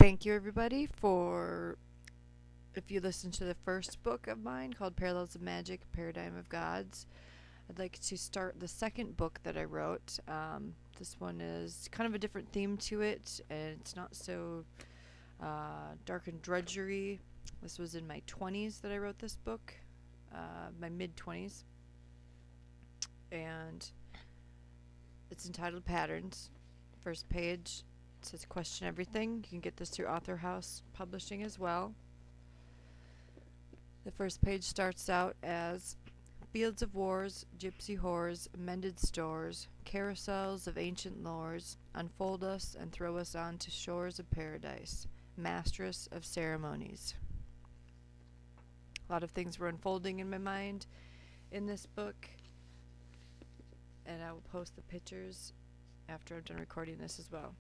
Thank you, everybody, for if you listen to the first book of mine called Parallels of Magic, Paradigm of Gods. I'd like to start the second book that I wrote. This one is kind of a different theme to it, and it's not so dark and drudgery. This was in my 20s that I wrote this book, my mid 20s, and it's entitled Patterns. First page says Question Everything. You can get this through Author House Publishing as well. The first page starts out as fields of wars, gypsy whores, mended stores, carousels of ancient lores, unfold us and throw us on to shores of paradise, mastress of ceremonies. A lot of things were unfolding in my mind in this book, and I will post the pictures after I'm done recording this as well.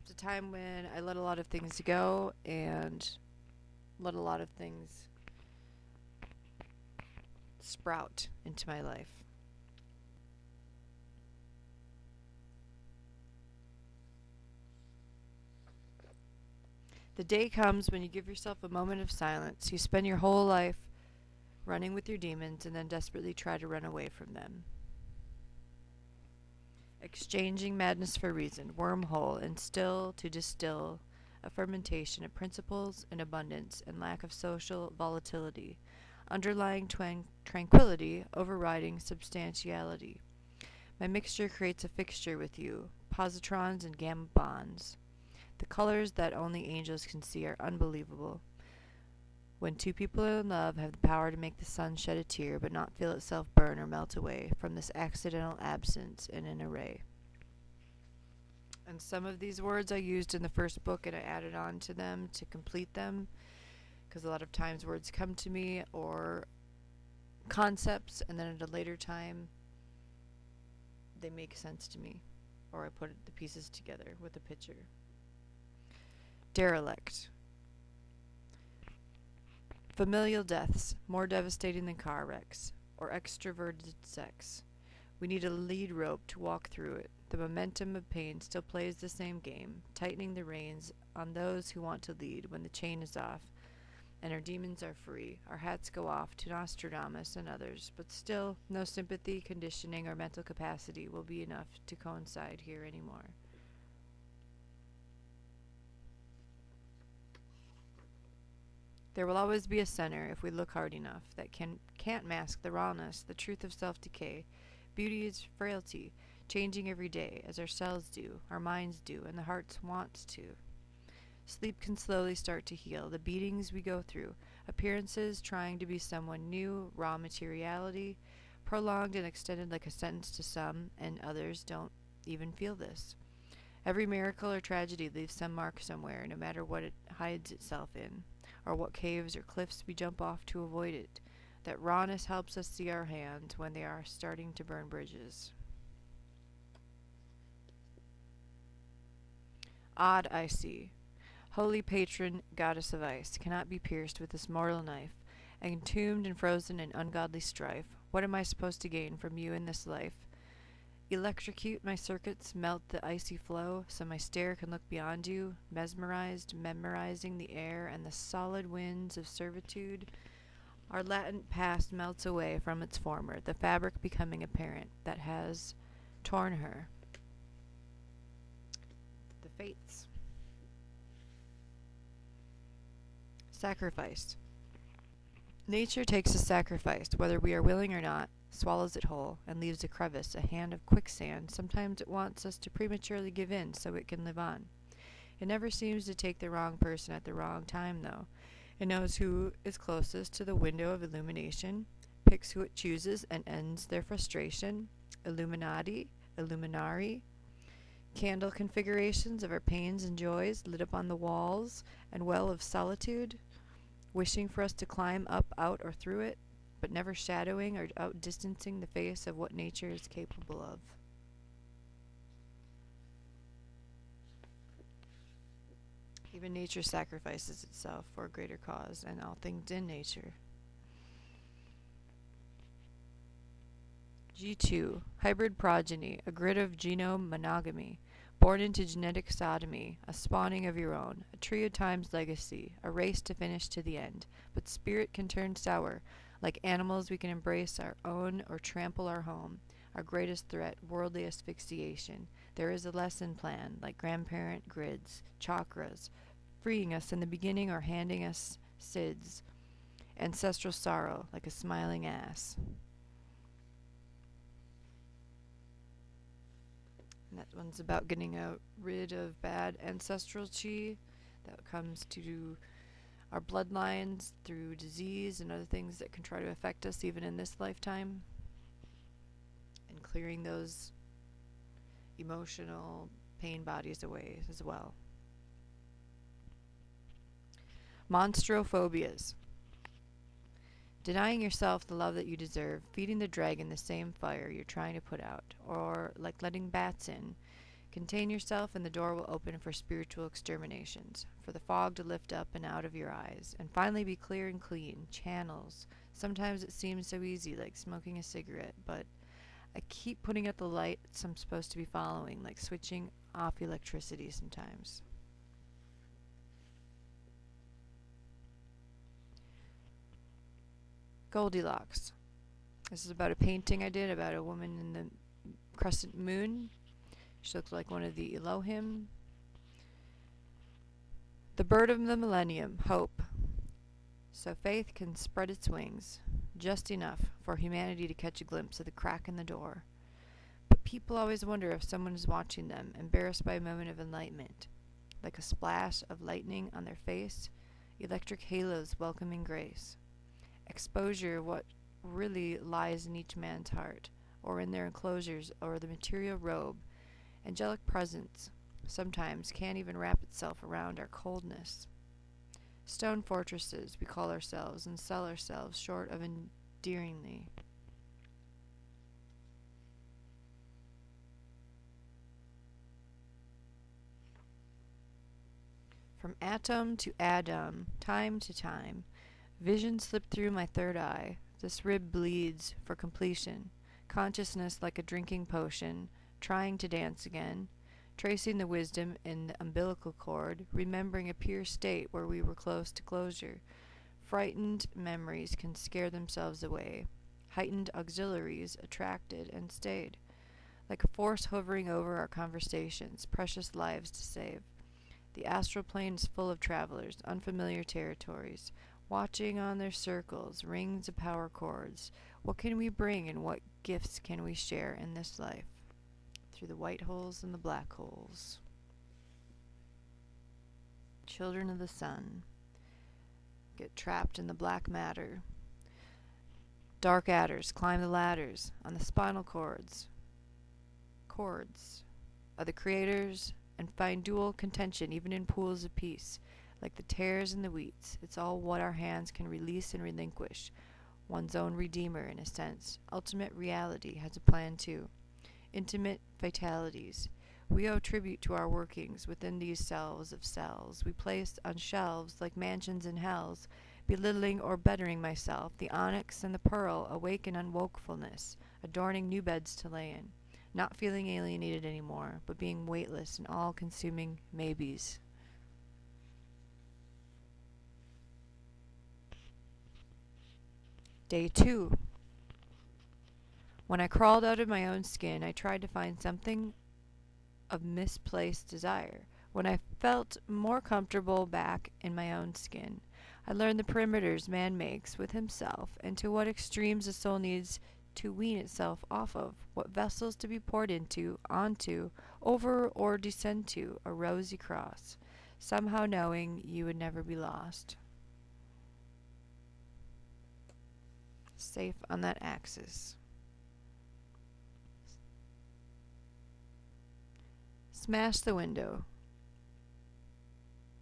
It's a time when I let a lot of things go and let a lot of things sprout into my life. The day comes when you give yourself a moment of silence. You spend your whole life running with your demons and then desperately try to run away from them. Exchanging madness for reason, wormhole, and still to distill a fermentation of principles and abundance and lack of social volatility, underlying tranquility, overriding substantiality. My mixture creates a fixture with you, positrons and gamma bonds. The colors that only angels can see are unbelievable. When two people in love have the power to make the sun shed a tear but not feel itself burn or melt away from this accidental absence in an array. And some of these words I used in the first book and I added on to them to complete them, because a lot of times words come to me or concepts and then at a later time they make sense to me, or I put the pieces together with a picture. Derelict. Familial deaths, more devastating than car wrecks, or extroverted sex. We need a lead rope to walk through it. The momentum of pain still plays the same game, tightening the reins on those who want to lead when the chain is off, and our demons are free. Our hats go off to Nostradamus and others, but still, no sympathy, conditioning, or mental capacity will be enough to coincide here anymore. There will always be a center, if we look hard enough, that can't mask the rawness, the truth of self-decay. Beauty is frailty, changing every day, as our cells do, our minds do, and the heart wants to. Sleep can slowly start to heal the beatings we go through, appearances trying to be someone new, raw materiality, prolonged and extended like a sentence to some, and others don't even feel this. Every miracle or tragedy leaves some mark somewhere, no matter what it hides itself in, or what caves or cliffs we jump off to avoid it. That rawness helps us see our hands when they are starting to burn bridges. Odd I see. Holy patron, goddess of ice, cannot be pierced with this mortal knife, entombed and frozen in ungodly strife. What am I supposed to gain from you in this life? Electrocute my circuits, melt the icy flow, so my stare can look beyond you, mesmerized, memorizing the air and the solid winds of servitude. Our latent past melts away from its former, the fabric becoming apparent that has torn her. The fates. Sacrifice. Nature takes a sacrifice, whether we are willing or not, swallows it whole, and leaves a crevice, a hand of quicksand. Sometimes it wants us to prematurely give in so it can live on. It never seems to take the wrong person at the wrong time, though. It knows who is closest to the window of illumination, picks who it chooses, and ends their frustration. Illuminati, Illuminari, candle configurations of our pains and joys lit up on the walls and well of solitude, wishing for us to climb up, out, or through it, but never shadowing or outdistancing the face of what nature is capable of. Even nature sacrifices itself for a greater cause, and all things in nature. G2, hybrid progeny, a grid of genome monogamy, Born into genetic sodomy, a spawning of your own, a trio times legacy, a race to finish to the end. But spirit can turn sour. Like animals, we can embrace our own or trample our home. Our greatest threat, worldly asphyxiation. There is a lesson plan, like grandparent grids, chakras, freeing us in the beginning or handing us SIDS. Ancestral sorrow, like a smiling ass. And that one's about getting rid of bad ancestral chi that comes to our bloodlines through disease and other things that can try to affect us even in this lifetime. And clearing those emotional pain bodies away as well. Monstrophobias. Denying yourself the love that you deserve, feeding the dragon the same fire you're trying to put out, or like letting bats in. Contain yourself and the door will open for spiritual exterminations, for the fog to lift up and out of your eyes, and finally be clear and clean, channels. Sometimes it seems so easy, like smoking a cigarette, but I keep putting out the lights I'm supposed to be following, like switching off electricity sometimes. Goldilocks. This is about a painting I did about a woman in the crescent moon. She looked like one of the Elohim. The bird of the millennium, hope. So faith can spread its wings, just enough for humanity to catch a glimpse of the crack in the door. But people always wonder if someone is watching them, embarrassed by a moment of enlightenment. Like a splash of lightning on their face, electric halos welcoming grace. Exposure of what really lies in each man's heart, or in their enclosures, or the material robe. Angelic presence sometimes can't even wrap itself around our coldness. Stone fortresses we call ourselves and sell ourselves short of endearingly. From atom to atom, time to time, vision slipped through my third eye. This rib bleeds for completion. Consciousness like a drinking potion, trying to dance again, tracing the wisdom in the umbilical cord, remembering a pure state where we were close to closure. Frightened memories can scare themselves away. Heightened auxiliaries attracted and stayed. Like a force hovering over our conversations, precious lives to save. The astral plane is full of travelers, unfamiliar territories, watching on their circles, rings of power cords. What can we bring and what gifts can we share in this life? Through the white holes and the black holes. Children of the sun get trapped in the black matter. Dark adders climb the ladders on the spinal cords of the creators and find dual contention even in pools of peace. Like the tares and the wheats, it's all what our hands can release and relinquish. One's own redeemer, in a sense. Ultimate reality has a plan too. Intimate vitalities. We owe tribute to our workings within these selves of cells. We place on shelves like mansions in hells, belittling or bettering myself. The onyx and the pearl awaken unwokefulness, adorning new beds to lay in. Not feeling alienated anymore, but being weightless and all-consuming maybes. Day 2. When I crawled out of my own skin, I tried to find something of misplaced desire. When I felt more comfortable back in my own skin, I learned the perimeters man makes with himself and to what extremes the soul needs to wean itself off of, what vessels to be poured into, onto, over or descend to, a rosy cross, somehow knowing you would never be lost. Safe on that axis. Smash the window.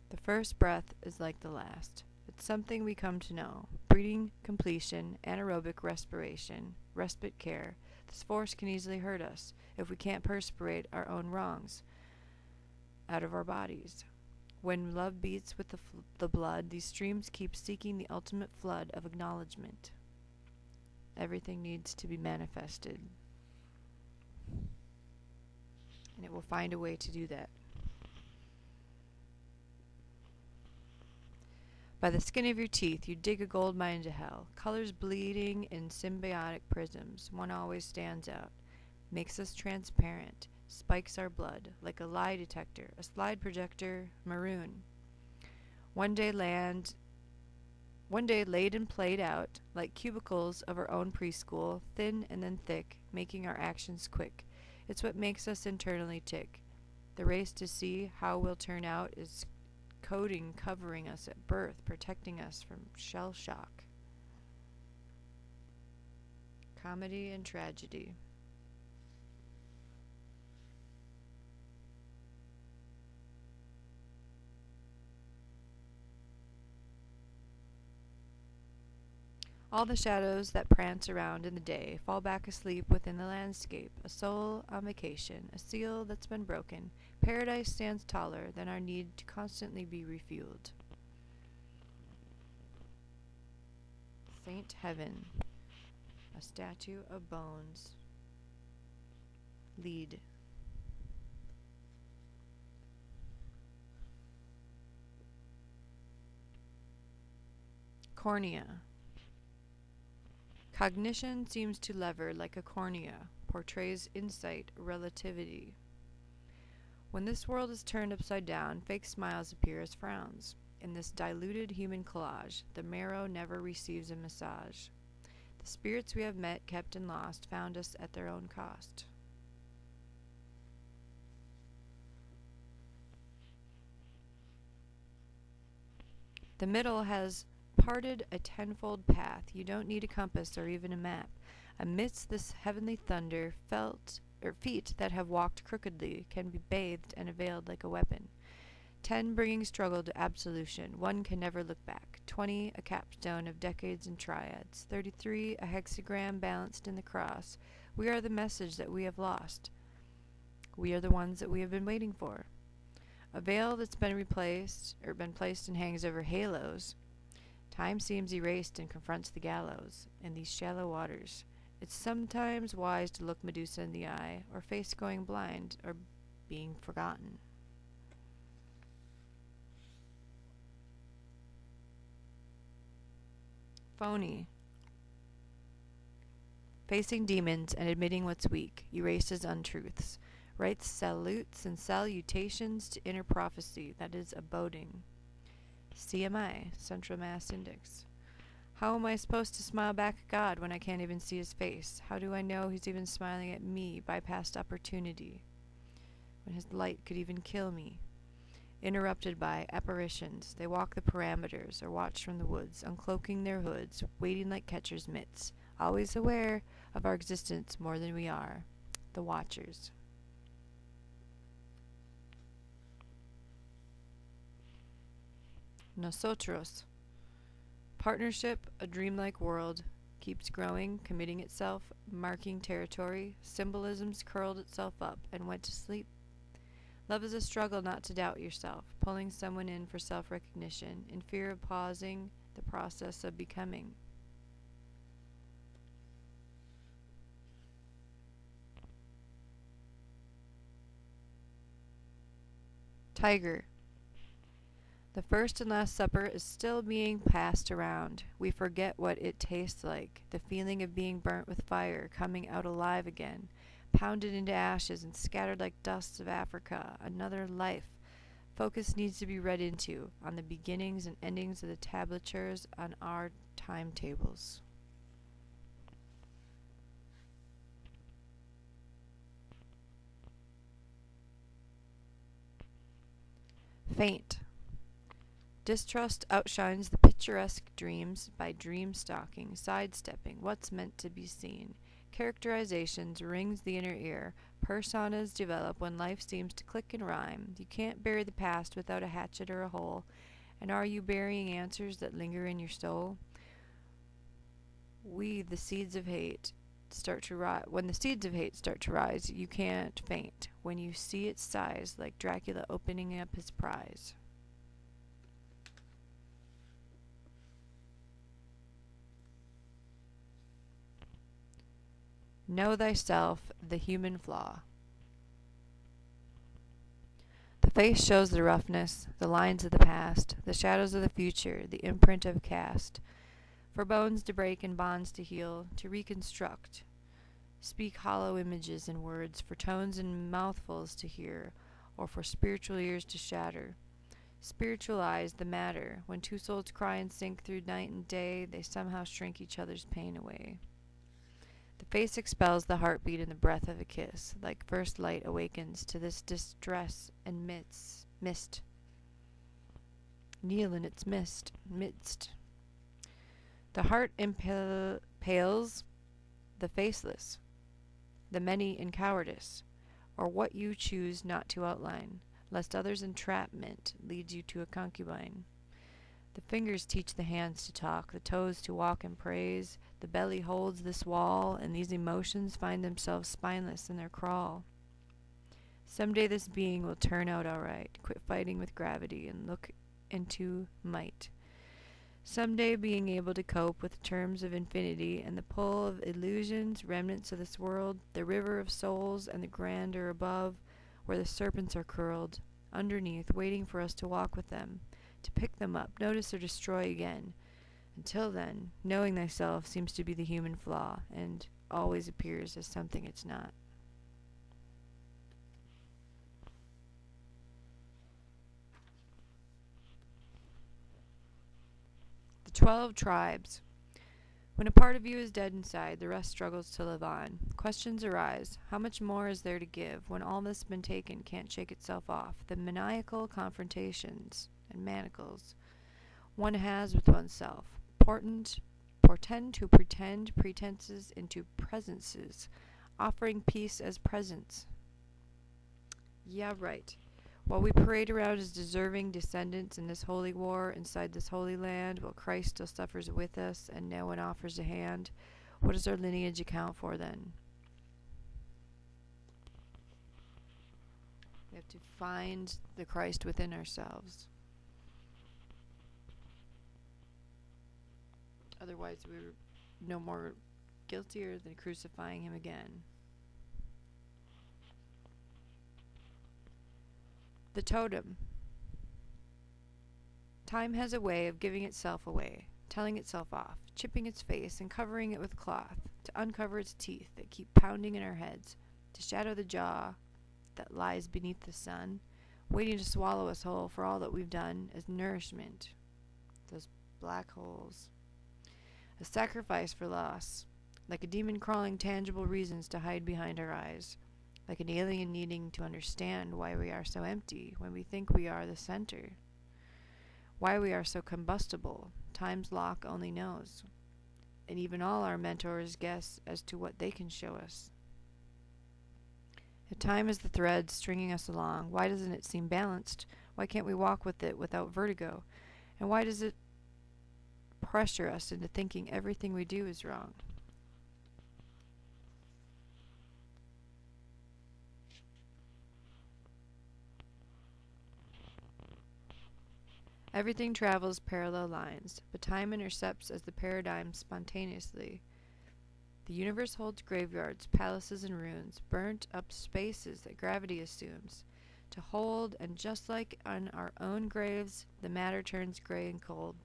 The first breath is like the last. It's something we come to know. Breathing completion, anaerobic respiration, respite care. This force can easily hurt us if we can't perspirate our own wrongs out of our bodies. When love beats with the blood, these streams keep seeking the ultimate flood of acknowledgement. Everything needs to be manifested. and it will find a way to do that. By the skin of your teeth, you dig a gold mine into hell. Colors bleeding in symbiotic prisms. One always stands out. Makes us transparent. Spikes our blood. Like a lie detector. A slide projector. Maroon. One day laid and played out, like cubicles of our own preschool, thin and then thick, making our actions quick. It's what makes us internally tick. The race to see how we'll turn out is coding covering us at birth, protecting us from shell shock. Comedy and tragedy. All the shadows that prance around in the day fall back asleep within the landscape, a soul on vacation, a seal that's been broken. Paradise stands taller than our need to constantly be refueled. Saint Heaven, a statue of bones. Lead. Cornea. Cognition seems to lever like a cornea, portrays insight, relativity. When this world is turned upside down, fake smiles appear as frowns. In this diluted human collage, the marrow never receives a massage. The spirits we have met, kept, and lost found us at their own cost. The middle has parted a tenfold path. You don't need a compass or even a map. Amidst this heavenly thunder, feet that have walked crookedly can be bathed and availed like a weapon. 10 bringing struggle to absolution. 1 can never look back. 20 a capstone of decades and triads. 33 a hexagram balanced in the cross. We are the message that we have lost. We are the ones that we have been waiting for. A veil that's been placed and hangs over halos. Time seems erased and confronts the gallows in these shallow waters. It's sometimes wise to look Medusa in the eye, or face going blind, or being forgotten. Phony. Facing demons and admitting what's weak, erases untruths. Writes salutes and salutations to inner prophecy, that is, a boding. CMI, Central Mass Index. How am I supposed to smile back at God when I can't even see his face? How do I know he's even smiling at me, bypassed opportunity, when his light could even kill me? Interrupted by apparitions, they walk the parameters or watch from the woods, uncloaking their hoods, waiting like catcher's mitts, always aware of our existence more than we are, the watchers. Nosotros. Partnership, a dreamlike world, keeps growing, committing itself, marking territory, symbolisms curled itself up and went to sleep. Love is a struggle not to doubt yourself, pulling someone in for self-recognition, in fear of pausing the process of becoming. Tiger. The first and last supper is still being passed around. We forget what it tastes like, the feeling of being burnt with fire, coming out alive again, pounded into ashes and scattered like dusts of Africa, another life. Focus needs to be read into, on the beginnings and endings of the tablatures on our timetables. Faint. Distrust outshines the picturesque dreams by dream stalking, sidestepping what's meant to be seen. Characterizations rings the inner ear. Personas develop when life seems to click and rhyme. You can't bury the past without a hatchet or a hole. And are you burying answers that linger in your soul? When the seeds of hate start to rise, you can't faint. When you see its size, like Dracula opening up his prize. Know thyself, the human flaw. The face shows the roughness, the lines of the past, the shadows of the future, the imprint of caste. For bones to break and bonds to heal, to reconstruct. Speak hollow images and words, for tones and mouthfuls to hear, or for spiritual ears to shatter. Spiritualize the matter. When two souls cry and sink through night and day, they somehow shrink each other's pain away. The face expels the heartbeat and the breath of a kiss, like first light awakens to this distress and mist. Kneel in its midst. The heart impales the faceless, the many in cowardice, or what you choose not to outline, lest others' entrapment leads you to a concubine. The fingers teach the hands to talk, the toes to walk in praise, the belly holds this wall, and these emotions find themselves spineless in their crawl. Someday this being will turn out all right, quit fighting with gravity, and look into might. Someday being able to cope with terms of infinity and the pull of illusions, remnants of this world, the river of souls and the grandeur above, where the serpents are curled, underneath, waiting for us to walk with them, to pick them up, notice or destroy again. Until then, knowing thyself seems to be the human flaw, and always appears as something it's not. The 12 tribes. When a part of you is dead inside, the rest struggles to live on. Questions arise. How much more is there to give when all that's been taken can't shake itself off? The maniacal confrontations and manacles one has with oneself. Portend to pretend pretenses into presences, offering peace as presents. Yeah, right. While we parade around as deserving descendants in this holy war inside this holy land, while Christ still suffers with us and no one offers a hand, what does our lineage account for then? We have to find the Christ within ourselves. Otherwise, we're no more guiltier than crucifying him again. The totem. Time has a way of giving itself away, telling itself off, chipping its face and covering it with cloth, to uncover its teeth that keep pounding in our heads, to shadow the jaw that lies beneath the sun, waiting to swallow us whole for all that we've done as nourishment. Those black holes. A sacrifice for loss, like a demon crawling tangible reasons to hide behind our eyes. Like an alien needing to understand why we are so empty when we think we are the center. Why we are so combustible, time's lock only knows. And even all our mentors guess as to what they can show us. If time is the thread stringing us along, why doesn't it seem balanced? Why can't we walk with it without vertigo? And why does it pressure us into thinking everything we do is wrong? Everything travels parallel lines, but time intercepts as the paradigm spontaneously. The universe holds graveyards, palaces, and ruins, burnt up spaces that gravity assumes to hold, and just like on our own graves, the matter turns gray and cold,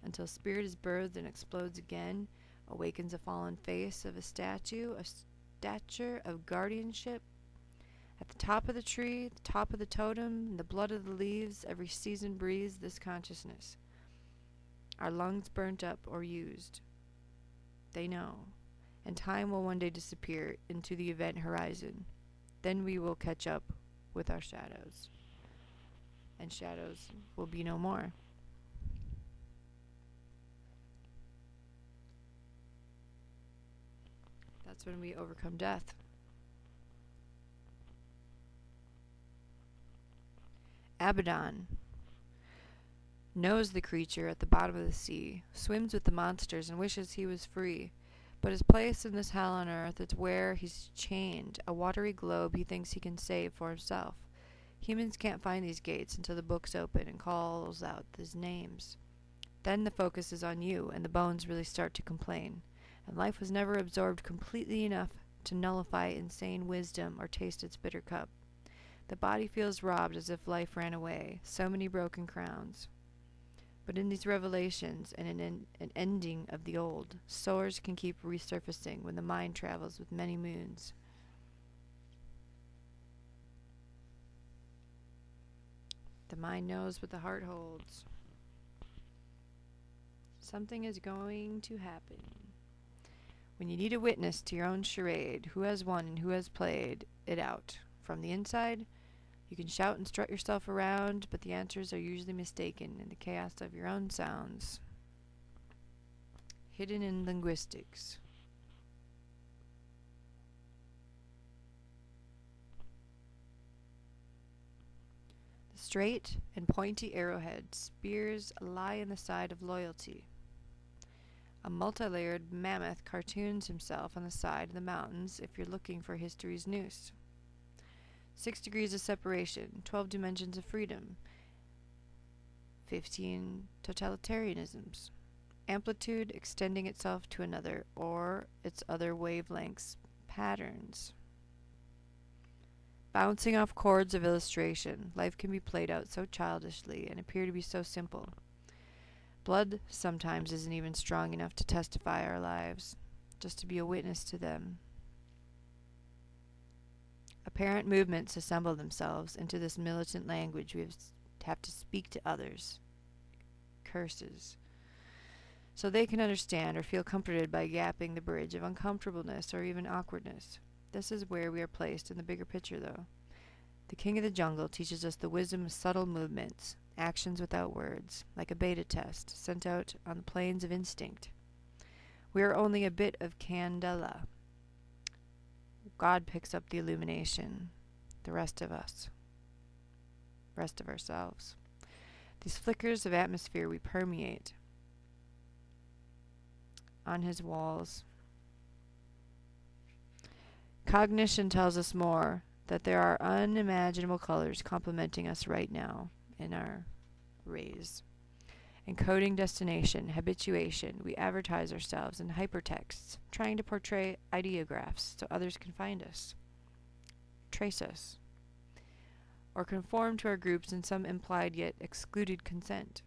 until spirit is birthed and explodes again, awakens a fallen face of a statue, a stature of guardianship. At the top of the tree, the top of the totem, in the blood of the leaves, every season breathes this consciousness. Our lungs burnt up or used. They know. And time will one day disappear into the event horizon. Then we will catch up with our shadows. And shadows will be no more. That's when we overcome death. Abaddon knows the creature at the bottom of the sea, swims with the monsters and wishes he was free. But his place in this hell on earth is where he's chained, a watery globe he thinks he can save for himself. Humans can't find these gates until the book's open and calls out his names. Then the focus is on you, and the bones really start to complain. And life was never absorbed completely enough to nullify insane wisdom or taste its bitter cup. The body feels robbed as if life ran away, so many broken crowns. But in these revelations and an ending of the old, sores can keep resurfacing when the mind travels with many moons. The mind knows what the heart holds. Something is going to happen. When you need a witness to your own charade, who has won and who has played it out from the inside, you can shout and strut yourself around, but the answers are usually mistaken in the chaos of your own sounds. Hidden in linguistics. The straight and pointy arrowhead spears lie in the side of loyalty. A multi-layered mammoth cartoons himself on the side of the mountains if you're looking for history's noose. 6 degrees of separation, 12 dimensions of freedom, 15 totalitarianisms, amplitude extending itself to another or its other wavelengths, patterns. Bouncing off chords of illustration, life can be played out so childishly and appear to be so simple. Blood sometimes isn't even strong enough to testify our lives, just to be a witness to them. Apparent movements assemble themselves into this militant language we have to speak to others. Curses. So they can understand or feel comforted by gapping the bridge of uncomfortableness or even awkwardness. This is where we are placed in the bigger picture, though. The king of the jungle teaches us the wisdom of subtle movements, actions without words, like a beta test sent out on the plains of instinct. We are only a bit of candela. God picks up the illumination, the rest of us, rest of ourselves. These flickers of atmosphere we permeate on his walls. Cognition tells us more, that there are unimaginable colors complementing us right now in our rays. Encoding destination, habituation, we advertise ourselves in hypertexts, trying to portray ideographs so others can find us, trace us, or conform to our groups in some implied yet excluded consent.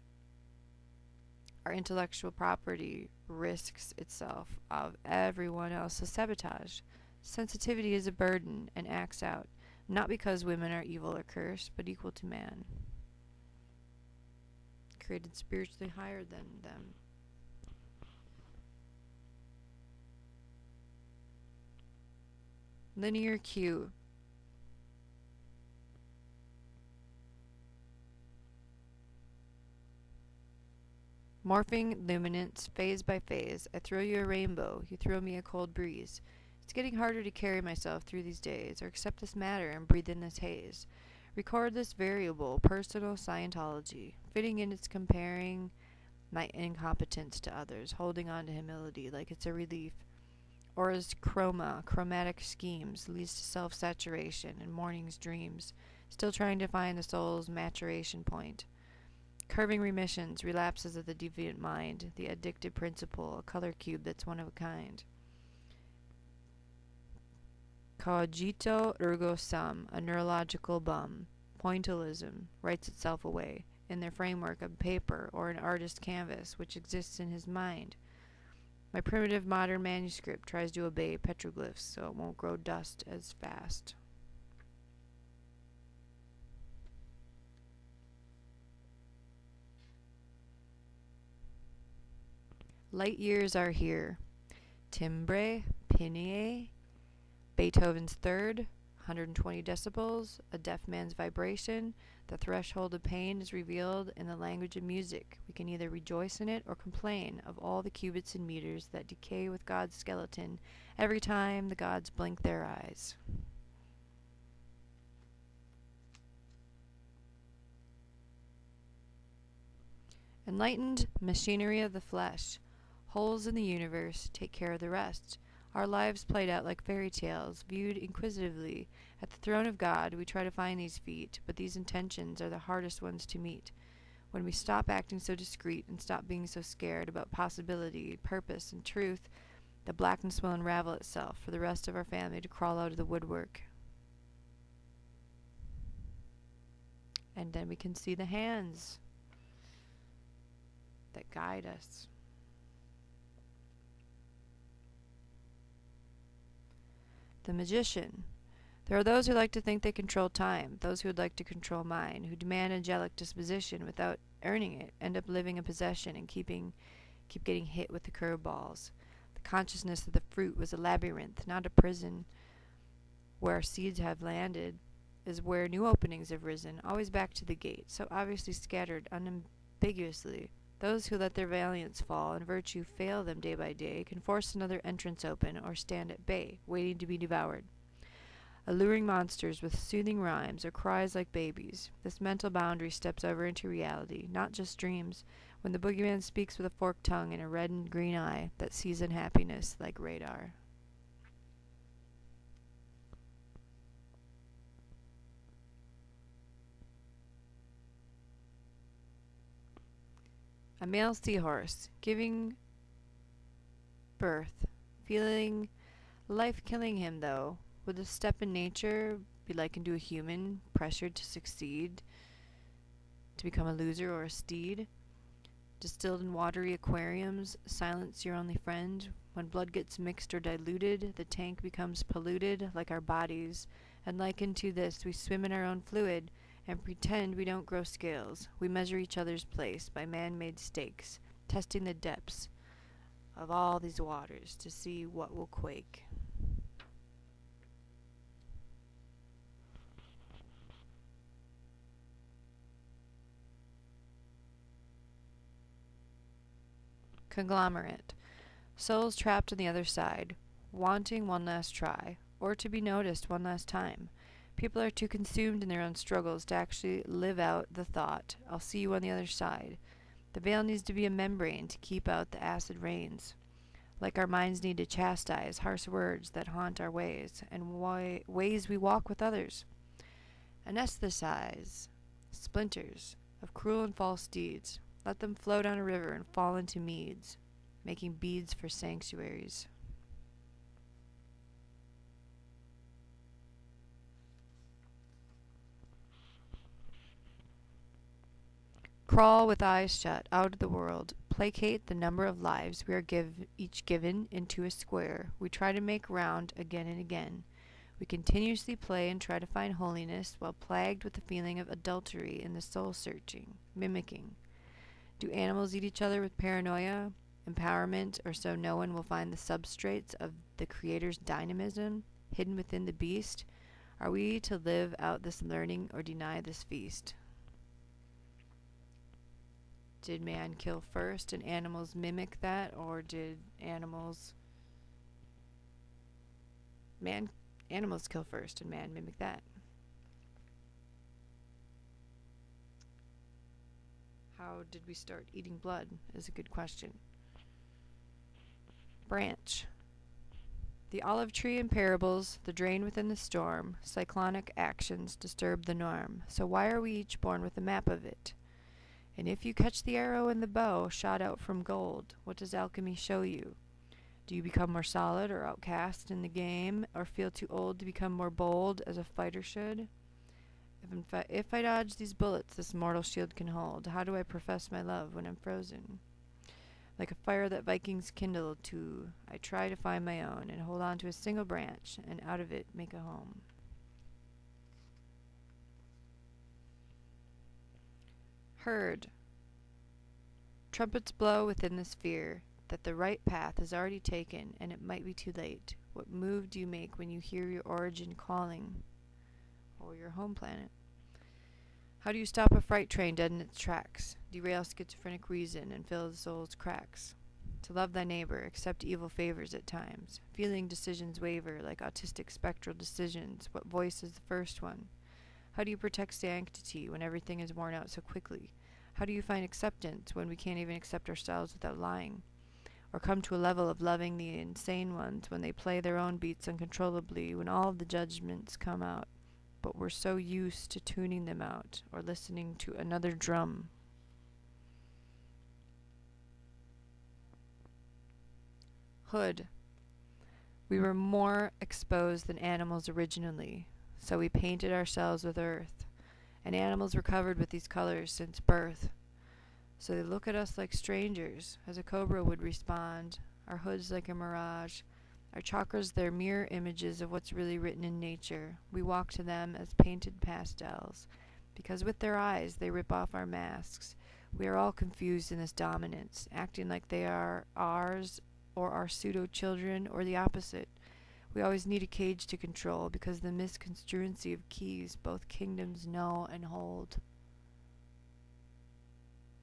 Our intellectual property risks itself of everyone else's sabotage. Sensitivity is a burden and acts out, not because women are evil or cursed, but equal to man, created spiritually higher than them. Linear cue. Morphing luminance, phase by phase. I throw you a rainbow, you throw me a cold breeze. It's getting harder to carry myself through these days, or accept this matter and breathe in this haze. Record this variable, personal Scientology, fitting in its comparing my incompetence to others, holding on to humility like it's a relief. Or as chromatic schemes, leads to self-saturation and morning's dreams, still trying to find the soul's maturation point. Curving remissions, relapses of the deviant mind, the addictive principle, a color cube that's one of a kind. Cogito ergo sum, a neurological bum. Pointillism writes itself away in their framework of paper or an artist's canvas which exists in his mind. My primitive modern manuscript tries to obey petroglyphs so it won't grow dust as fast. Light years are here. Timbre, pinnie, Beethoven's third, 120 decibels, a deaf man's vibration. The threshold of pain is revealed in the language of music. We can either rejoice in it or complain of all the cubits and meters that decay with God's skeleton every time the gods blink their eyes. Enlightened machinery of the flesh. Holes in the universe take care of the rest. Our lives played out like fairy tales, viewed inquisitively. At the throne of God, we try to find these feet, but these intentions are the hardest ones to meet. When we stop acting so discreet and stop being so scared about possibility, purpose, and truth, the blackness will unravel itself for the rest of our family to crawl out of the woodwork. And then we can see the hands that guide us. The magician. There are those who like to think they control time, those who would like to control mind, who demand angelic disposition without earning it, end up living in possession and keep getting hit with the curveballs. The consciousness that the fruit was a labyrinth, not a prison where our seeds have landed, is where new openings have risen, always back to the gate, so obviously scattered unambiguously. Those who let their valiance fall and virtue fail them day by day can force another entrance open or stand at bay, waiting to be devoured. Alluring monsters with soothing rhymes or cries like babies. This mental boundary steps over into reality, not just dreams, when the boogeyman speaks with a forked tongue and a red and green eye that sees unhappiness like radar. A male seahorse, giving birth, feeling life killing him though. Would the step in nature be likened to a human, pressured to succeed, to become a loser or a steed? Distilled in watery aquariums, silence your only friend. When blood gets mixed or diluted, the tank becomes polluted like our bodies, and likened to this, we swim in our own fluid and pretend we don't grow scales. We measure each other's place by man-made stakes, testing the depths of all these waters to see what will quake. Conglomerate. Souls trapped on the other side, wanting one last try, or to be noticed one last time. People are too consumed in their own struggles to actually live out the thought, I'll see you on the other side. The veil needs to be a membrane to keep out the acid rains. Like our minds need to chastise harsh words that haunt our ways, and ways we walk with others. Anesthetize splinters of cruel and false deeds. Let them flow down a river and fall into meads, making beads for sanctuaries. Crawl with eyes shut out of the world. Placate the number of lives we are each given into a square. We try to make round again and again. We continuously play and try to find holiness while plagued with the feeling of adultery in the soul-searching, mimicking. Do animals eat each other with paranoia, empowerment, or so no one will find the substrates of the Creator's dynamism hidden within the beast? Are we to live out this learning or deny this feast? Did man kill first and animals mimic that, or did animals kill first and man mimic that? How did we start eating blood is a good question. Branch. The olive tree in parables, the drain within the storm, cyclonic actions disturb the norm. So why are we each born with a map of it? And if you catch the arrow in the bow shot out from gold, what does alchemy show you? Do you become more solid or outcast in the game, or feel too old to become more bold as a fighter should? If I dodge these bullets this mortal shield can hold, how do I profess my love when I'm frozen? Like a fire that Vikings kindle to, I try to find my own and hold on to a single branch, and out of it make a home. Heard. Trumpets blow within the sphere that the right path is already taken and it might be too late. What move do you make when you hear your origin calling, or your home planet? How do you stop a freight train dead in its tracks, derail schizophrenic reason, and fill the soul's cracks? To love thy neighbor, accept evil favors at times. Feeling decisions waver like autistic spectral decisions. What voice is the first one? How do you protect sanctity when everything is worn out so quickly? How do you find acceptance when we can't even accept ourselves without lying? Or come to a level of loving the insane ones when they play their own beats uncontrollably, when all of the judgments come out, but we're so used to tuning them out or listening to another drum. Hood. We were more exposed than animals originally, so we painted ourselves with earth, and animals were covered with these colors since birth. So they look at us like strangers, as a cobra would respond, our hoods like a mirage, our chakras their mirror images of what's really written in nature. We walk to them as painted pastels, because with their eyes they rip off our masks. We are all confused in this dominance, acting like they are ours or our pseudo-children or the opposite. We always need a cage to control because the misconstruency of keys both kingdoms know and hold.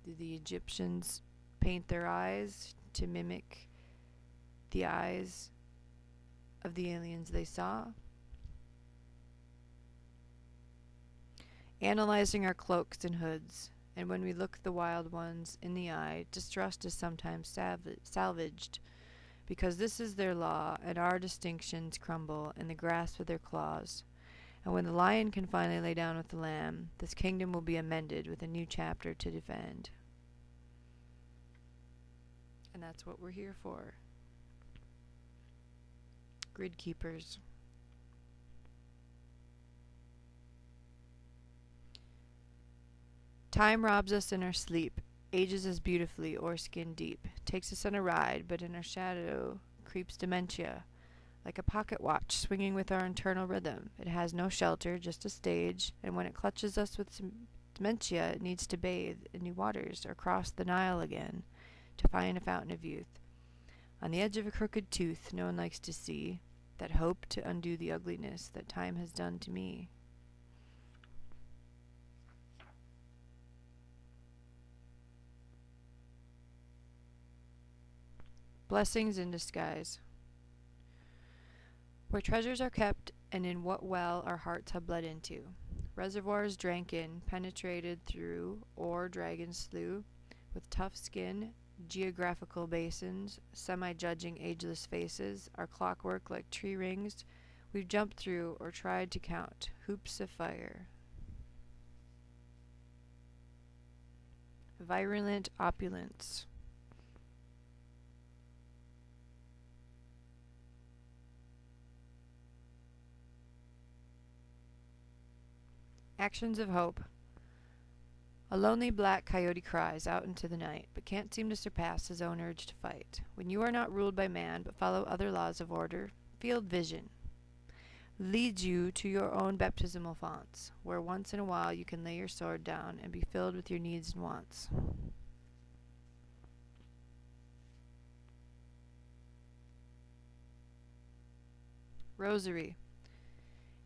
Did the Egyptians paint their eyes to mimic the eyes of the aliens they saw? Analyzing our cloaks and hoods, and when we look the wild ones in the eye, distrust is sometimes salvaged, because this is their law, and our distinctions crumble in the grasp of their claws. And when the lion can finally lay down with the lamb, this kingdom will be amended with a new chapter to defend. And that's what we're here for. Grid keepers. Time robs us in our sleep, ages us beautifully or skin deep, takes us on a ride, but in our shadow creeps dementia, like a pocket watch swinging with our internal rhythm. It has no shelter, just a stage, and when it clutches us with dementia, it needs to bathe in new waters or cross the Nile again to find a fountain of youth. On the edge of a crooked tooth, no one likes to see that hope to undo the ugliness that time has done to me. Blessings in disguise. Where treasures are kept, and in what well our hearts have bled into. Reservoirs drank in, penetrated through, or dragons slew, with tough skin, geographical basins, semi-judging ageless faces, our clockwork like tree rings, we've jumped through or tried to count, hoops of fire. Virulent opulence. Actions of hope. A lonely black coyote cries out into the night, but can't seem to surpass his own urge to fight. When you are not ruled by man, but follow other laws of order, field vision leads you to your own baptismal fonts, where once in a while you can lay your sword down and be filled with your needs and wants. Rosary.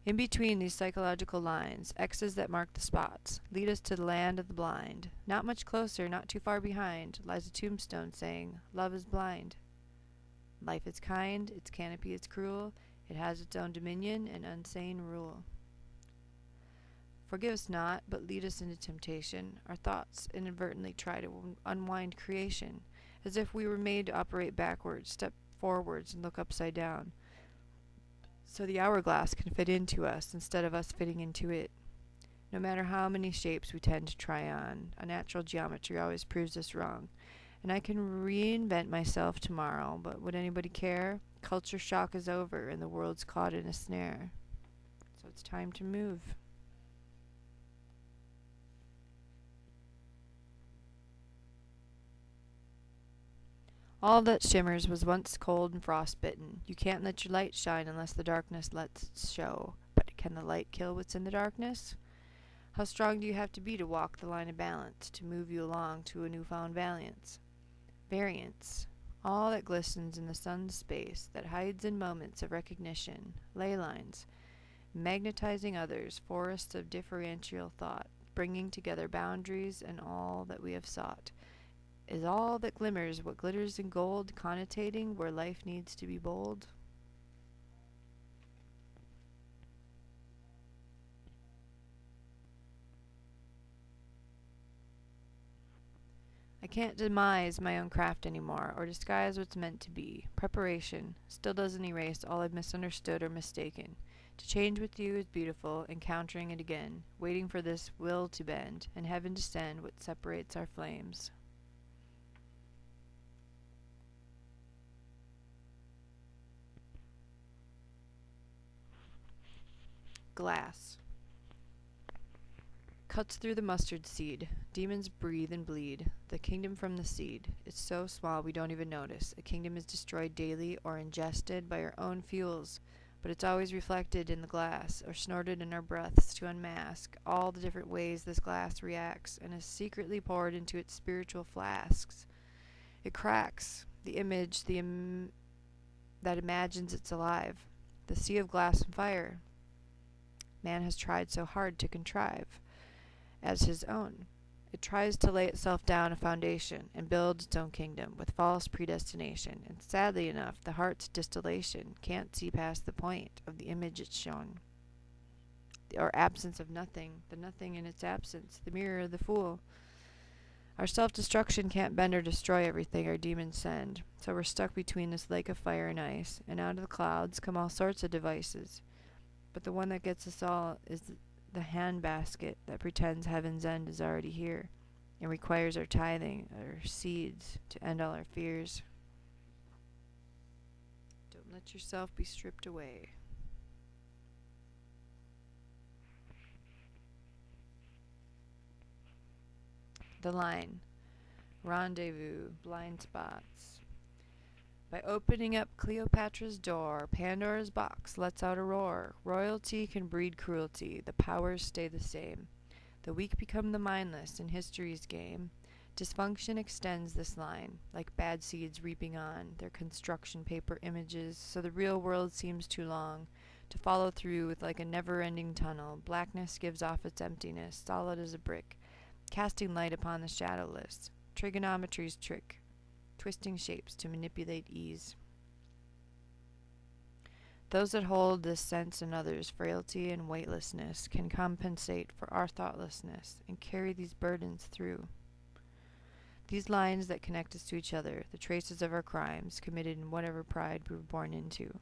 In between these psychological lines, X's that mark the spots, lead us to the land of the blind. Not much closer, not too far behind, lies a tombstone saying, "Love is blind." Life is kind, its canopy is cruel, it has its own dominion and unsane rule. Forgive us not, but lead us into temptation. Our thoughts inadvertently try to unwind creation, as if we were made to operate backwards, step forwards, and look upside down, so the hourglass can fit into us instead of us fitting into it. No matter how many shapes we tend to try on, a natural geometry always proves us wrong. And I can reinvent myself tomorrow, but would anybody care? Culture shock is over and the world's caught in a snare. So it's time to move. All that shimmers was once cold and frostbitten. You can't let your light shine unless the darkness lets it show. But can the light kill what's in the darkness? How strong do you have to be to walk the line of balance, to move you along to a newfound variance? All that glistens in the sun's space, that hides in moments of recognition, ley lines, magnetizing others, forests of differential thought, bringing together boundaries and all that we have sought. Is all that glimmers what glitters in gold, connotating where life needs to be bold? I can't demise my own craft anymore, or disguise what's meant to be. Preparation still doesn't erase all I've misunderstood or mistaken. To change with you is beautiful, encountering it again, waiting for this will to bend, and heaven to send what separates our flames. Glass. Cuts through the mustard seed. Demons breathe and bleed. The kingdom from the seed. It's so small we don't even notice. A kingdom is destroyed daily or ingested by our own fuels, but it's always reflected in the glass or snorted in our breaths to unmask all the different ways this glass reacts and is secretly poured into its spiritual flasks. It cracks. The image, that imagines it's alive. The sea of glass and fire. Man has tried so hard to contrive as his own. It tries to lay itself down a foundation and build its own kingdom with false predestination, and sadly enough, the heart's distillation can't see past the point of the image it's shown, or absence of nothing, the nothing in its absence, the mirror of the fool. Our self-destruction can't bend or destroy everything our demons send, so we're stuck between this lake of fire and ice, and out of the clouds come all sorts of devices. But the one that gets us all is the handbasket that pretends heaven's end is already here and requires our tithing, our seeds, to end all our fears. Don't let yourself be stripped away. The line. Rendezvous, blind spots. By opening up Cleopatra's door, Pandora's box lets out a roar. Royalty can breed cruelty. The powers stay the same. The weak become the mindless in history's game. Dysfunction extends this line, like bad seeds reaping on their construction paper images, so the real world seems too long to follow through with like a never-ending tunnel. Blackness gives off its emptiness, solid as a brick, casting light upon the shadowless. Trigonometry's trick. Twisting shapes to manipulate ease. Those that hold this sense in others' frailty and weightlessness can compensate for our thoughtlessness and carry these burdens through. These lines that connect us to each other, the traces of our crimes committed in whatever pride we were born into.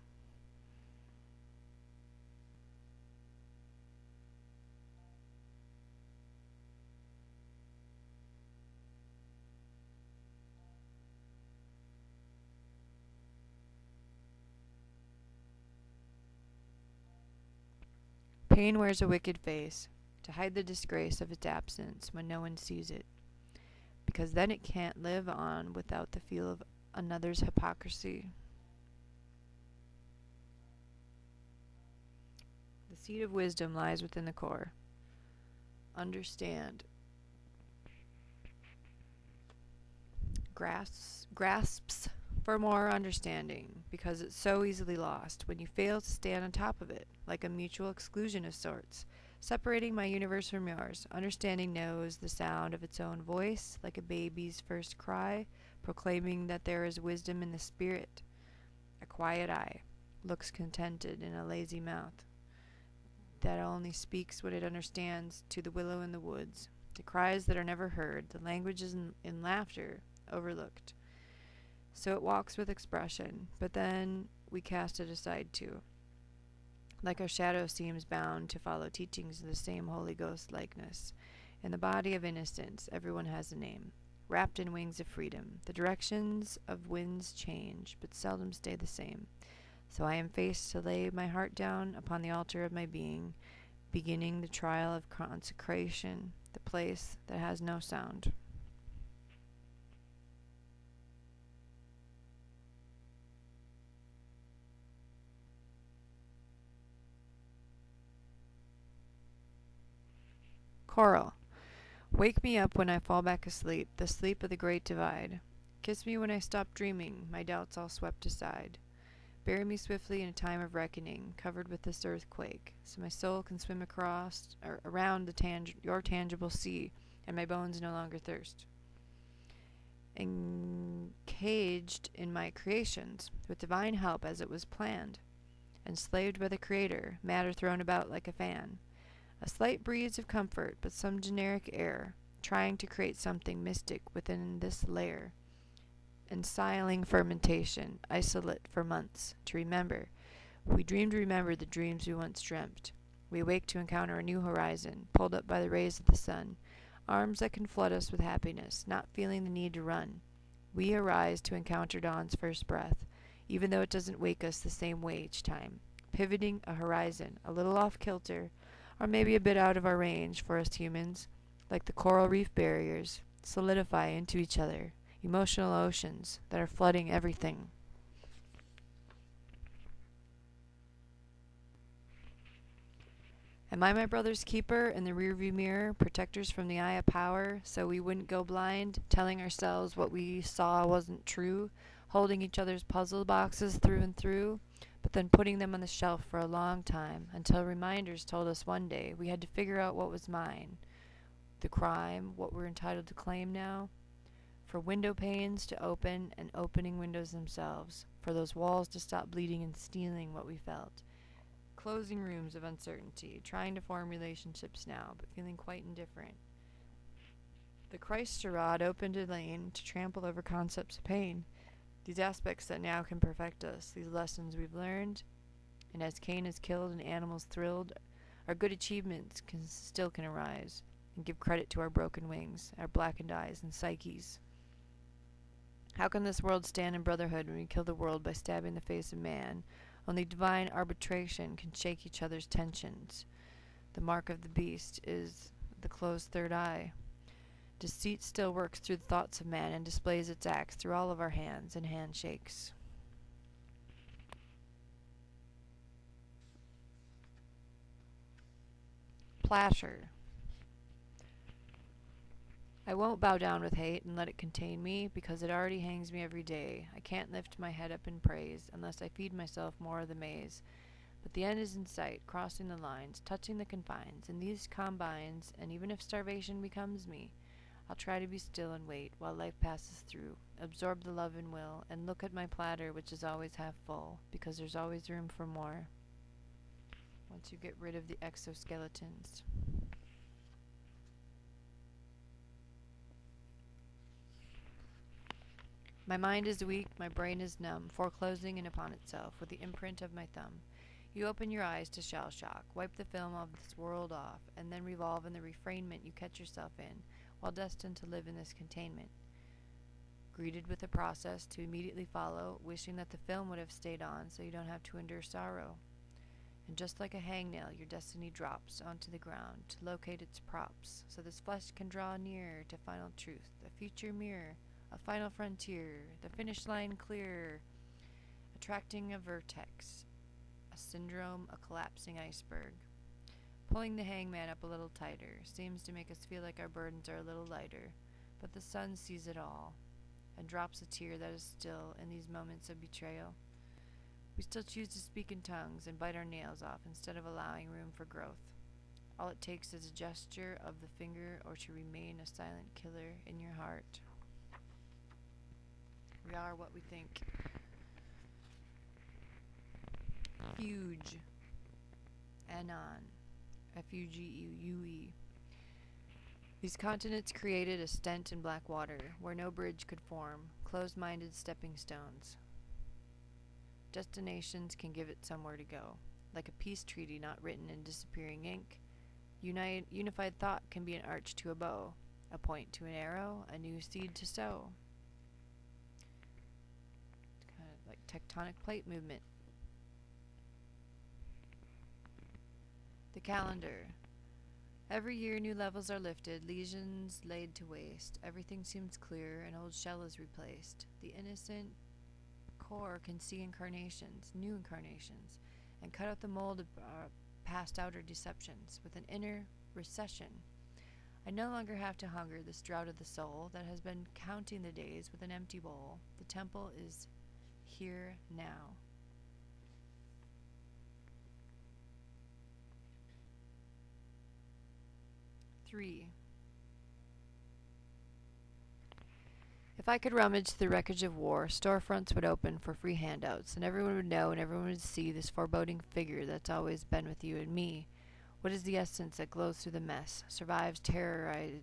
Pain wears a wicked face, to hide the disgrace of its absence when no one sees it, because then it can't live on without the feel of another's hypocrisy. The seed of wisdom lies within the core. Understand. Grasps for more understanding, because it's so easily lost when you fail to stand on top of it, like a mutual exclusion of sorts, separating my universe from yours. Understanding knows the sound of its own voice, like a baby's first cry, proclaiming that there is wisdom in the spirit. A quiet eye looks contented in a lazy mouth that only speaks what it understands to the willow in the woods, the cries that are never heard, the languages in laughter overlooked. So it walks with expression, but then we cast it aside too. Like our shadow seems bound to follow teachings of the same Holy Ghost likeness. In the body of innocence, everyone has a name. Wrapped in wings of freedom, the directions of winds change, but seldom stay the same. So I am faced to lay my heart down upon the altar of my being, beginning the trial of consecration, the place that has no sound. Choral. Wake me up when I fall back asleep, the sleep of the great divide. Kiss me when I stop dreaming, my doubts all swept aside. Bury me swiftly in a time of reckoning, covered with this earthquake, so my soul can swim across or around your tangible sea, and my bones no longer thirst. Encaged in my creations, with divine help as it was planned, enslaved by the Creator, matter thrown about like a fan. A slight breeze of comfort, but some generic air, trying to create something mystic within this layer. Ensiling fermentation, isolate for months, to remember. We dream to remember the dreams we once dreamt. We awake to encounter a new horizon, pulled up by the rays of the sun, arms that can flood us with happiness, not feeling the need to run. We arise to encounter dawn's first breath, even though it doesn't wake us the same way each time. Pivoting a horizon, a little off kilter, or maybe a bit out of our range for us humans, like the coral reef barriers, solidify into each other, emotional oceans that are flooding everything. Am I my brother's keeper in the rearview mirror, protectors from the eye of power, so we wouldn't go blind, telling ourselves what we saw wasn't true, holding each other's puzzle boxes through and through, but then putting them on the shelf for a long time, until reminders told us one day we had to figure out what was mine, the crime, what we're entitled to claim now, for window panes to open and opening windows themselves, for those walls to stop bleeding and stealing what we felt. Closing rooms of uncertainty, trying to form relationships now, but feeling quite indifferent. The Christ rod opened a lane to trample over concepts of pain, these aspects that now can perfect us, these lessons we've learned, and as Cain is killed and animals thrilled, our good achievements still can arise, and give credit to our broken wings, our blackened eyes and psyches. How can this world stand in brotherhood when we kill the world by stabbing the face of man? Only divine arbitration can shake each other's tensions. The mark of the beast is the closed third eye. Deceit still works through the thoughts of man and displays its acts through all of our hands and handshakes. Platter. I won't bow down with hate and let it contain me, because it already hangs me every day. I can't lift my head up in praise, unless I feed myself more of the maze. But the end is in sight, crossing the lines, touching the confines, and these combines, and even if starvation becomes me, I'll try to be still and wait while life passes through, absorb the love and will, and look at my platter, which is always half full, because there's always room for more. Once you get rid of the exoskeletons. My mind is weak, my brain is numb, foreclosing in upon itself with the imprint of my thumb. You open your eyes to shell shock, wipe the film of this world off, and then revolve in the refrainment you catch yourself in, while destined to live in this containment. Greeted with a process to immediately follow, wishing that the film would have stayed on so you don't have to endure sorrow. And just like a hangnail, your destiny drops onto the ground to locate its props, so this flesh can draw near to final truth, a future mirror, a final frontier, the finish line clear, attracting a vertex, a syndrome, a collapsing iceberg. Pulling the hangman up a little tighter seems to make us feel like our burdens are a little lighter, but the sun sees it all, and drops a tear that is still in these moments of betrayal. We still choose to speak in tongues and bite our nails off instead of allowing room for growth. All it takes is a gesture of the finger or to remain a silent killer in your heart. We are what we think. Fuge. Anon. F-U-G-U-E. These continents created a stent in black water, where no bridge could form, closed-minded stepping stones. Destinations can give it somewhere to go, like a peace treaty not written in disappearing ink. Unified thought can be an arch to a bow, a point to an arrow, a new seed to sow. It's kind of like tectonic plate movement. The calendar. Every year new levels are lifted, lesions laid to waste. Everything seems clear, an old shell is replaced. The innocent core can see incarnations, new incarnations, and cut out the mold of past outer deceptions with an inner recession. I no longer have to hunger this drought of the soul that has been counting the days with an empty bowl. The temple is here now. Three. If I could rummage the wreckage of war, storefronts would open for free handouts, and everyone would know and everyone would see this foreboding figure that's always been with you and me. What is the essence that glows through the mess, survives terrorization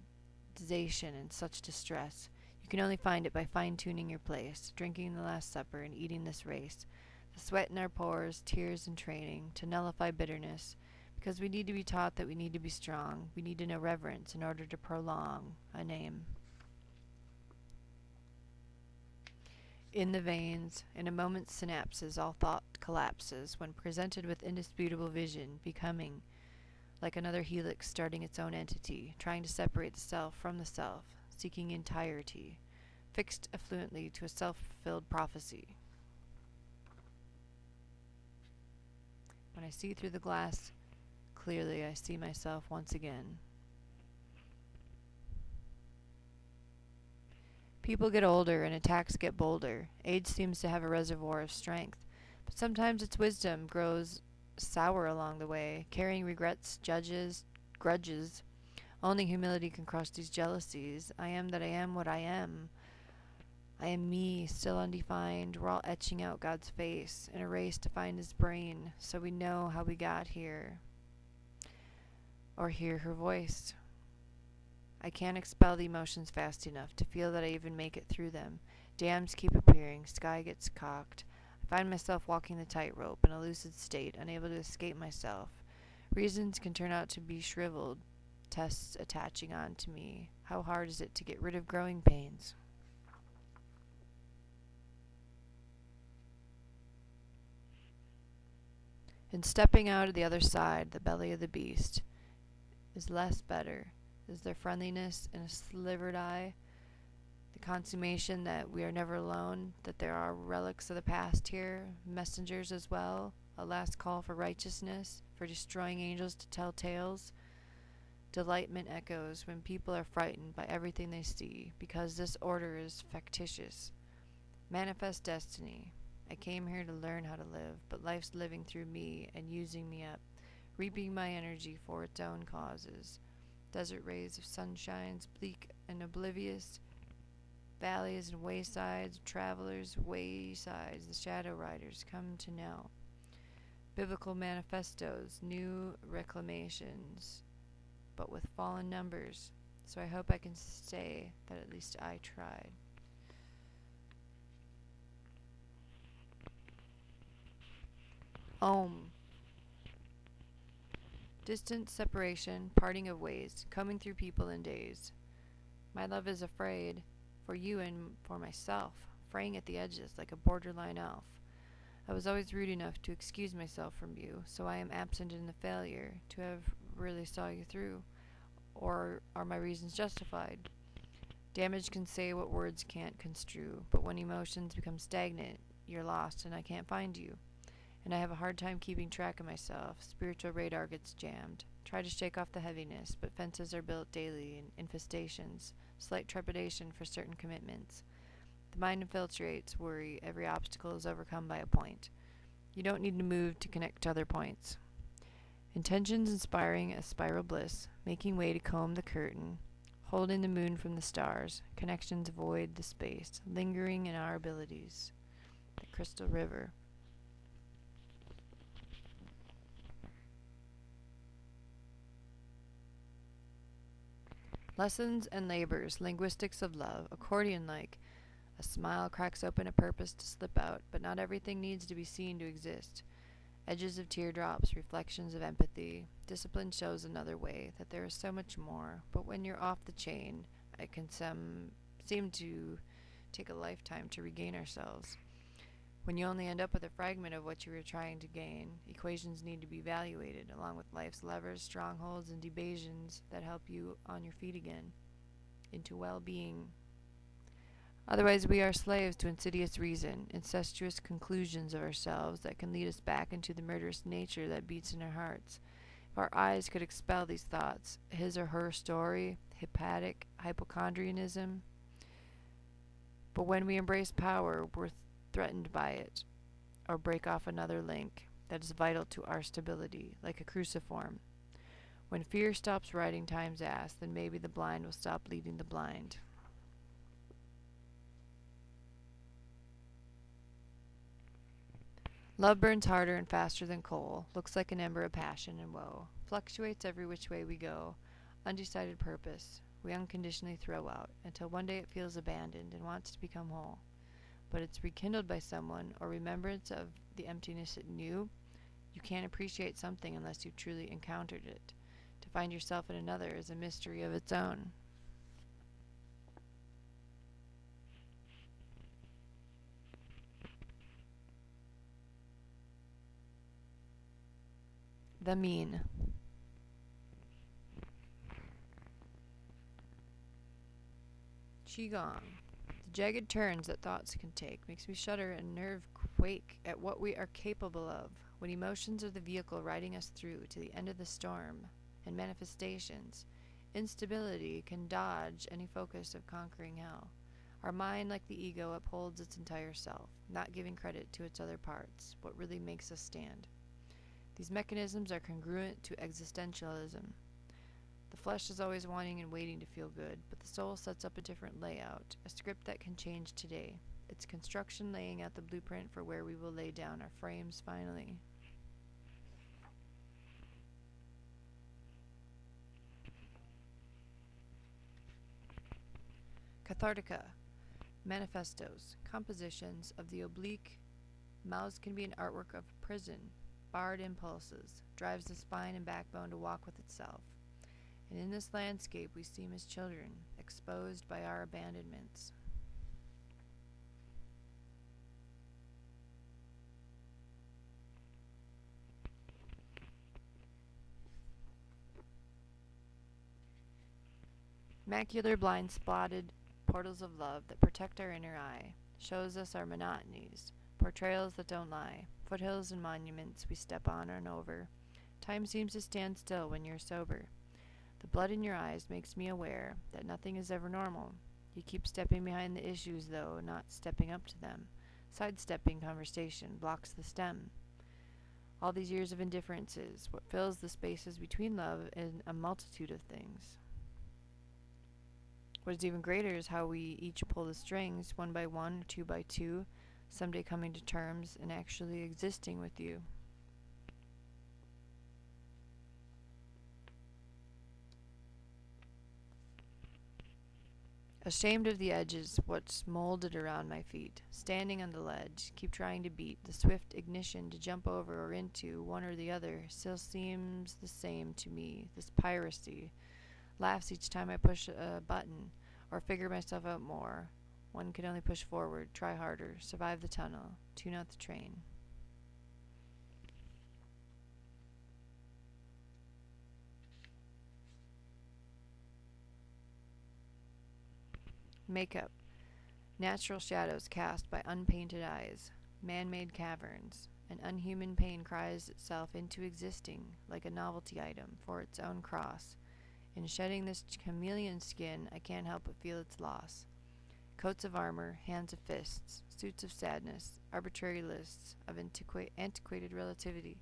and such distress? You can only find it by fine-tuning your place, drinking the Last Supper and eating this race. The sweat in our pores, tears and training, to nullify bitterness, because we need to be taught that we need to be strong. We need to know reverence in order to prolong a name. In the veins, in a moment's synapses, all thought collapses when presented with indisputable vision, becoming like another helix starting its own entity, trying to separate the self from the self, seeking entirety, fixed affluently to a self-fulfilled prophecy. When I see through the glass clearly, I see myself once again. People get older and attacks get bolder. Age seems to have a reservoir of strength, but sometimes its wisdom grows sour along the way, carrying regrets, grudges. Only humility can crush these jealousies. I am that I am what I am. I am me, still undefined. We're all etching out God's face in a race to find his brain, so we know how we got here, or hear her voice. I can't expel the emotions fast enough to feel that I even make it through them. Dams keep appearing, sky gets cocked. I find myself walking the tightrope in a lucid state, unable to escape myself. Reasons can turn out to be shriveled, tests attaching on to me. How hard is it to get rid of growing pains? In stepping out of the other side, the belly of the beast is less better. Is there friendliness in a slivered eye? The consummation that we are never alone, that there are relics of the past here, messengers as well, a last call for righteousness, for destroying angels to tell tales. Delightment echoes when people are frightened by everything they see, because this order is factitious. Manifest destiny. I came here to learn how to live, but life's living through me and using me up, reaping my energy for its own causes. Desert rays of sunshines, bleak and oblivious, valleys and waysides, travelers, waysides, the shadow riders come to know. Biblical manifestos, new reclamations, but with fallen numbers, so I hope I can say that at least I tried. Om. Distance, separation, parting of ways, coming through people and days. My love is afraid, for you and for myself, fraying at the edges like a borderline elf. I was always rude enough to excuse myself from you, so I am absent in the failure to have really saw you through. Or are my reasons justified? Damage can say what words can't construe, but when emotions become stagnant, you're lost and I can't find you. And I have a hard time keeping track of myself. Spiritual radar gets jammed. Try to shake off the heaviness, but fences are built daily in infestations, slight trepidation for certain commitments. The mind infiltrates worry. Every obstacle is overcome by a point. You don't need to move to connect to other points. Intentions inspiring a spiral bliss, making way to comb the curtain, holding the moon from the stars. Connections void the space, lingering in our abilities. The crystal river. Lessons and labors, linguistics of love, accordion-like. A smile cracks open a purpose to slip out, but not everything needs to be seen to exist. Edges of teardrops, reflections of empathy. Discipline shows another way, that there is so much more, but when you're off the chain, it can seem to take a lifetime to regain ourselves. When you only end up with a fragment of what you were trying to gain, equations need to be evaluated, along with life's levers, strongholds, and debasions that help you on your feet again, into well-being. Otherwise, we are slaves to insidious reason, incestuous conclusions of ourselves that can lead us back into the murderous nature that beats in our hearts. If our eyes could expel these thoughts, his or her story, hepatic hypochondrianism. But when we embrace power, we're threatened by it, or break off another link that is vital to our stability, like a cruciform. When fear stops riding time's ass, then maybe the blind will stop leading the blind. Love burns harder and faster than coal, looks like an ember of passion and woe, fluctuates every which way we go, undecided purpose, we unconditionally throw out, until one day it feels abandoned and wants to become whole. But it's rekindled by someone or remembrance of the emptiness it knew. You can't appreciate something unless you've truly encountered it. To find yourself in another is a mystery of its own. The mean. Qigong. The jagged turns that thoughts can take makes me shudder and nerve quake at what we are capable of when emotions are the vehicle riding us through to the end of the storm and manifestations. Instability can dodge any focus of conquering hell. Our mind, like the ego, upholds its entire self, not giving credit to its other parts, what really makes us stand. These mechanisms are congruent to existentialism. The flesh is always wanting and waiting to feel good, but the soul sets up a different layout, a script that can change today, its construction laying out the blueprint for where we will lay down our frames finally. Cathartica. Manifestos, compositions of the oblique. Mouths can be an artwork of prison, barred impulses, drives the spine and backbone to walk with itself. And in this landscape we seem as children, exposed by our abandonments. Macular blind spotted portals of love that protect our inner eye, shows us our monotonies, portrayals that don't lie, foothills and monuments we step on and over. Time seems to stand still when you're sober. The blood in your eyes makes me aware that nothing is ever normal. You keep stepping behind the issues, though, not stepping up to them. Sidestepping conversation blocks the stem. All these years of indifferences, what fills the spaces between love and a multitude of things. What is even greater is how we each pull the strings, one by one, two by two, someday coming to terms and actually existing with you. Ashamed of the edges, what's molded around my feet, standing on the ledge, keep trying to beat the swift ignition to jump over or into one or the other, still seems the same to me, this piracy. Laughs each time I push a button, or figure myself out more. One can only push forward, try harder, survive the tunnel, tune out the train. Makeup. Natural shadows cast by unpainted eyes, man-made caverns. An unhuman pain cries itself into existing like a novelty item for its own cross. In shedding this chameleon skin, I can't help but feel its loss. Coats of armor, hands of fists, suits of sadness, arbitrary lists of antiquated relativity,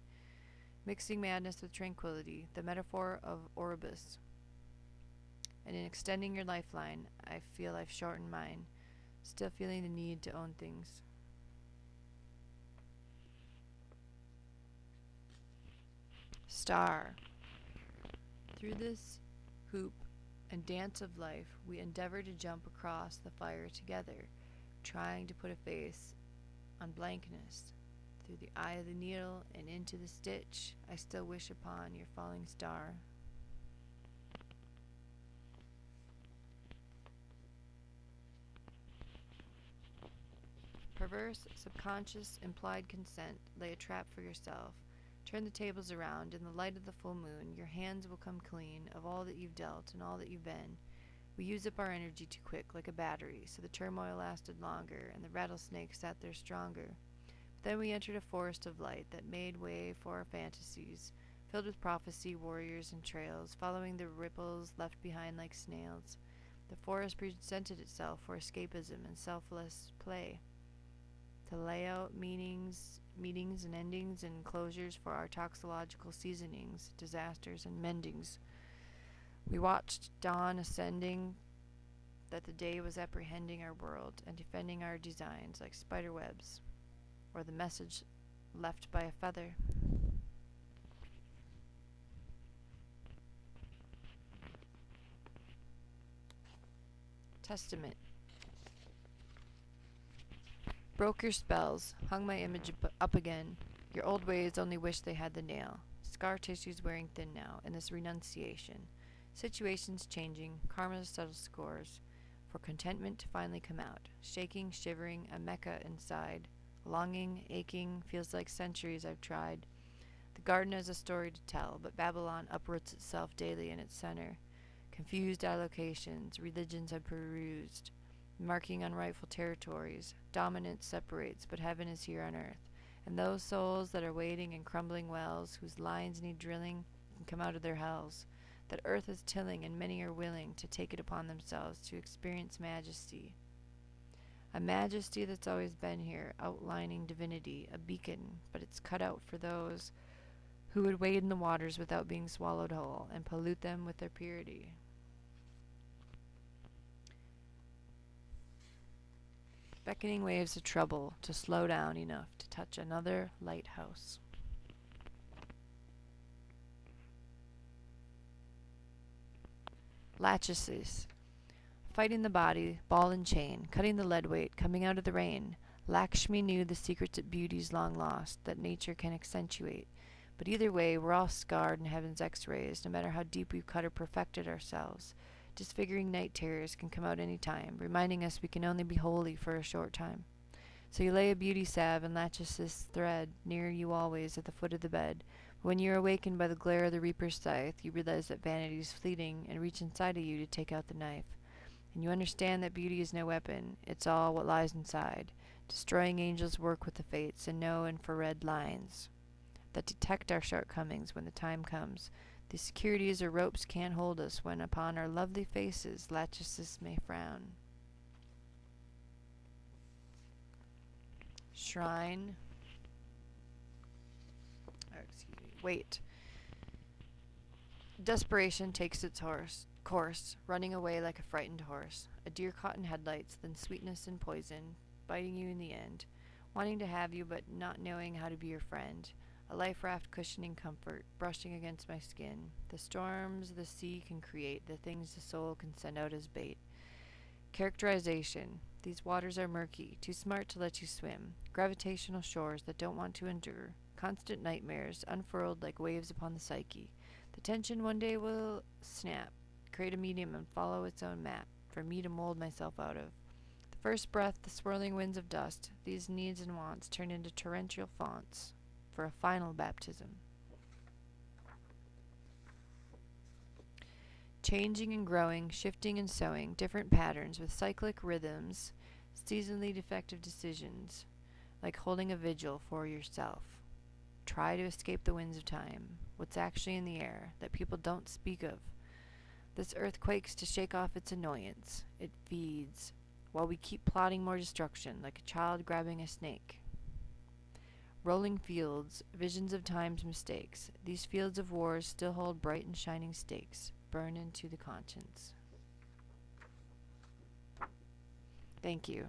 mixing madness with tranquility, the metaphor of Oribus. And in extending your lifeline, I feel I've shortened mine, still feeling the need to own things. Star. Through this hoop and dance of life, we endeavor to jump across the fire together, trying to put a face on blankness. Through the eye of the needle and into the stitch, I still wish upon your falling star. Perverse, subconscious, implied consent, lay a trap for yourself. Turn the tables around. In the light of the full moon, your hands will come clean of all that you've dealt and all that you've been. We use up our energy too quick, like a battery, so the turmoil lasted longer, and the rattlesnake sat there stronger. But then we entered a forest of light that made way for our fantasies, filled with prophecy, warriors, and trails, following the ripples left behind like snails. The forest presented itself for escapism and selfless play, to lay out meetings and endings and closures for our toxicological seasonings, disasters and mendings. We watched dawn ascending, that the day was apprehending our world and defending our designs like spider webs, or the message left by a feather. Testament. Broke your spells, hung my image up again. Your old ways only wish they had the nail. Scar tissue's wearing thin now, in this renunciation. Situations changing, karma's subtle scores, for contentment to finally come out. Shaking, shivering, a mecca inside. Longing, aching, feels like centuries I've tried. The garden has a story to tell, but Babylon uproots itself daily in its center. Confused allocations, religions I've perused. marking unrightful territories. Dominance separates, but heaven is here on earth. And those souls that are waiting in crumbling wells, whose lines need drilling, can come out of their hells. That earth is tilling, and many are willing to take it upon themselves to experience majesty. A majesty that's always been here, outlining divinity, a beacon, but it's cut out for those who would wade in the waters without being swallowed whole and pollute them with their purity. Beckoning waves of trouble to slow down enough to touch another lighthouse. Lachesis. Fighting the body, ball and chain, cutting the lead weight, coming out of the rain. Lakshmi knew the secrets of beauties long lost, that nature can accentuate. But either way, we're all scarred in heaven's x-rays, no matter how deep we've cut or perfected ourselves. Disfiguring night terrors can come out any time, reminding us we can only be holy for a short time. So you lay a beauty salve and Lachesis thread near you always at the foot of the bed. But when you're awakened by the glare of the reaper's scythe, you realize that vanity is fleeting and reach inside of you to take out the knife. And you understand that beauty is no weapon, it's all what lies inside. Destroying angels work with the fates and know infrared lines that detect our shortcomings when the time comes. The securities or ropes can't hold us when upon our lovely faces Lachesis may frown. Shrine. Wait. Desperation takes its course, running away like a frightened horse. A deer caught in headlights, then sweetness and poison, biting you in the end, wanting to have you but not knowing how to be your friend. A life raft cushioning comfort, brushing against my skin. The storms the sea can create, the things the soul can send out as bait. Characterization. These waters are murky, too smart to let you swim. Gravitational shores that don't want to endure. Constant nightmares, unfurled like waves upon the psyche. The tension one day will snap, create a medium and follow its own map, for me to mold myself out of. The first breath, the swirling winds of dust, these needs and wants turn into torrential fonts, for a final baptism. Changing and growing, shifting and sowing, different patterns with cyclic rhythms, seasonally defective decisions, like holding a vigil for yourself. Try to escape the winds of time, what's actually in the air, that people don't speak of. This earth quakes to shake off its annoyance. It feeds, while we keep plotting more destruction, like a child grabbing a snake. Rolling fields, visions of time's mistakes. These fields of wars still hold bright and shining stakes, burn into the conscience. Thank you.